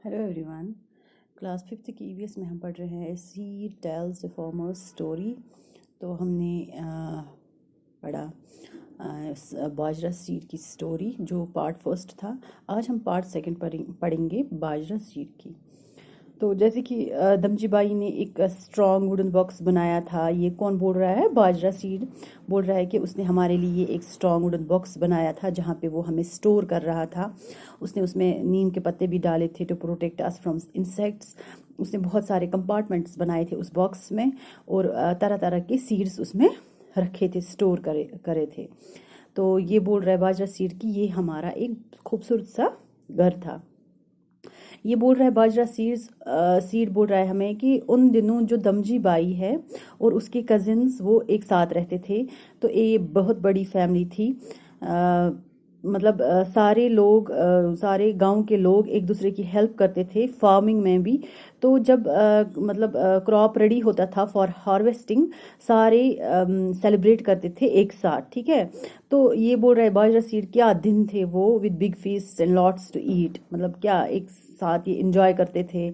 Hello everyone. Class fifth की EVS में हम पढ़ रहे हैं seed tells the farmers story. तो हमने पढ़ा बाजरा सीड की स्टोरी जो पार्ट फर्स्ट था। आज हम पार्ट सेकंड पढ़ेंगे बाजरा सीड की। तो जैसे कि दमजी बाई ने एक स्ट्रॉन्ग वुडन बॉक्स बनाया था। ये कौन बोल रहा है? बाजरा सीड बोल रहा है कि उसने हमारे लिए एक स्ट्रॉन्ग वुडन बॉक्स बनाया था जहाँ पे वो हमें स्टोर कर रहा था। उसने उसमें नीम के पत्ते भी डाले थे to protect us from insects. उसने बहुत सारे कंपार्टमेंट्स बनाए थे उस बॉक्स में और तरह तरह के सीड्स उसमें रखे थे, स्टोर करे करे थे। तो ये बोल रहा है बाजरा सीड की ये हमारा एक खूबसूरत सा घर था। ये बोल रहा है बाजरा सीड बोल रहा है हमें कि उन दिनों जो दमजी बाई है और उसके कजिन्स वो एक साथ रहते थे। तो ये बहुत बड़ी फैमिली थी। मतलब सारे लोग सारे गांव के लोग एक दूसरे की हेल्प करते थे फार्मिंग में भी। तो जब मतलब क्रॉप रेडी होता था फॉर हार्वेस्टिंग, सारे सेलिब्रेट करते थे एक साथ। ठीक है। तो ये बोल रहा है बाजरा सीड क्या दिन थे वो, with big feast and lots to eat. मतलब क्या एक साथ ये इंजॉय करते थे।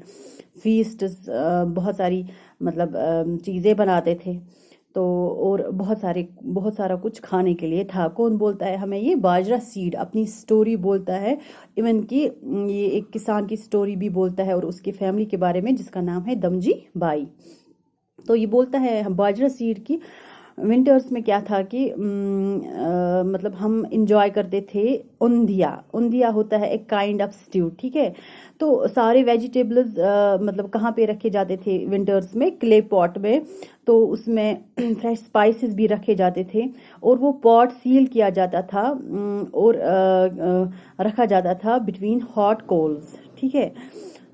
फीस्ट बहुत सारी मतलब चीज़ें बनाते थे। तो और बहुत सारा कुछ खाने के लिए था। कौन बोलता है हमें? ये बाजरा सीड अपनी स्टोरी बोलता है। इवन कि ये एक किसान की स्टोरी भी बोलता है और उसकी फैमिली के बारे में जिसका नाम है दमजी बाई। तो ये बोलता है बाजरा सीड की विंटर्स में क्या था कि मतलब हम इंजॉय करते थे उंधिया। उंधिया होता है एक काइंड ऑफ स्ट्यू। ठीक है। तो सारे वेजिटेबल्स मतलब कहाँ पे रखे जाते थे विंटर्स में? क्ले पॉट में। तो उसमें फ्रेश स्पाइसेस भी रखे जाते थे और वो पॉट सील किया जाता था और रखा जाता था बिटवीन हॉट कोल्स। ठीक है।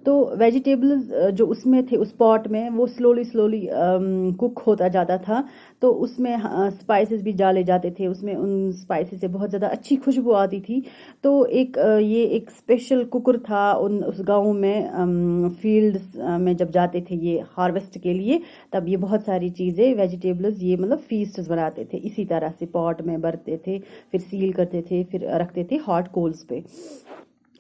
तो वेजिटेबल्स जो उसमें थे उस पॉट में वो स्लोली स्लोली कुक होता जाता था। तो उसमें स्पाइसेस भी डाले जाते थे उसमें। उन स्पाइसेस से बहुत ज़्यादा अच्छी खुशबू आती थी। तो एक ये एक स्पेशल कुकर था उस गांव में। फील्ड्स में जब जाते थे ये हार्वेस्ट के लिए, तब ये बहुत सारी चीज़ें वेजिटेबल्स ये मतलब फीस्ट्स बनाते थे। इसी तरह से पॉट में भरते थे, फिर सील करते थे, फिर रखते थे हॉट कोल्स पे।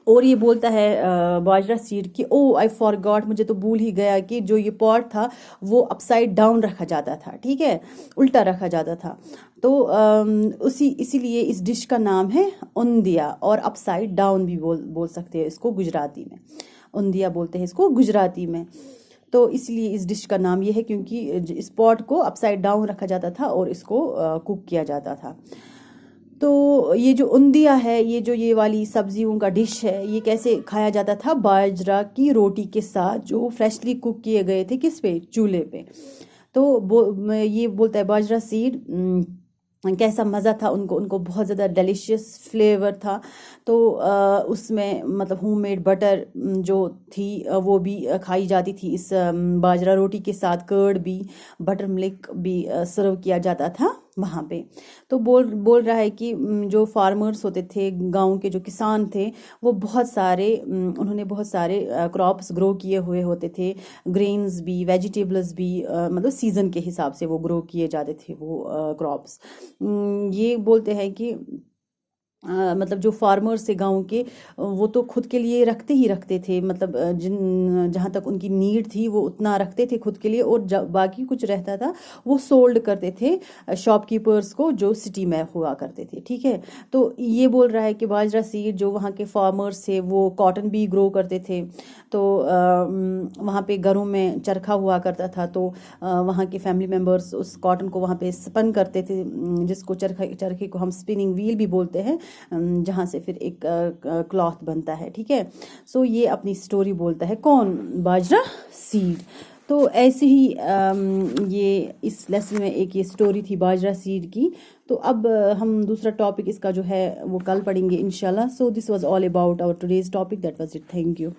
और ये बोलता है बाजरा सीड की ओ आई फॉरगॉट, मुझे तो भूल ही गया कि जो ये पॉट था वो अपसाइड डाउन रखा जाता था। ठीक है, उल्टा रखा जाता था। तो इसीलिए इस डिश का नाम है उंदिया, और अपसाइड डाउन भी बोल सकते हैं इसको गुजराती में। उंदिया बोलते हैं इसको गुजराती में। तो इसलिए इस डिश का नाम ये है क्योंकि इस पॉट को अपसाइड डाउन रखा जाता था और इसको कुक किया जाता था। तो ये जो उंदिया है, ये जो ये वाली सब्जियों का डिश है, ये कैसे खाया जाता था? बाजरा की रोटी के साथ जो फ्रेशली कुक किए गए थे किस पे? चूल्हे पे। तो ये बोलता है बाजरा सीड कैसा मज़ा था उनको उनको बहुत ज़्यादा डिलीशियस फ्लेवर था। तो उसमें मतलब होममेड बटर जो थी वो भी खाई जाती थी इस बाजरा रोटी के साथ। कर्ड भी, बटर मिल्क भी सर्व किया जाता था वहाँ पे। तो बोल रहा है कि जो फार्मर्स होते थे, गांव के जो किसान थे, वो बहुत सारे उन्होंने बहुत सारे क्रॉप्स ग्रो किए हुए होते थे। ग्रेन्स भी, वेजिटेबल्स भी, मतलब सीजन के हिसाब से वो ग्रो किए जाते थे वो क्रॉप्स। ये बोलते हैं कि मतलब जो फार्मर्स थे गांव के, वो तो खुद के लिए रखते ही रखते थे। मतलब जिन जहाँ तक उनकी नीड थी वो उतना रखते थे खुद के लिए, और बाकी कुछ रहता था वो सोल्ड करते थे शॉपकीपर्स को जो सिटी में हुआ करते थे। ठीक है। तो ये बोल रहा है कि बाजरा सीड जो वहाँ के फार्मर्स थे वो कॉटन भी ग्रो करते थे। तो वहाँ पे घरों में चरखा हुआ करता था। तो वहाँ के फैमिली मेम्बर्स उस कॉटन को वहाँ पे स्पन करते थे, जिसको चरखे को हम स्पिनिंग व्हील भी बोलते हैं, जहाँ से फिर एक क्लॉथ बनता है। ठीक है। सो ये अपनी स्टोरी बोलता है कौन? बाजरा सीड। तो ऐसे ही ये इस लेसन में एक ये स्टोरी थी बाजरा सीड की। तो अब हम दूसरा टॉपिक इसका जो है वो कल पढ़ेंगे इंशाल्लाह। So this was all about our today's topic. That was it. Thank you.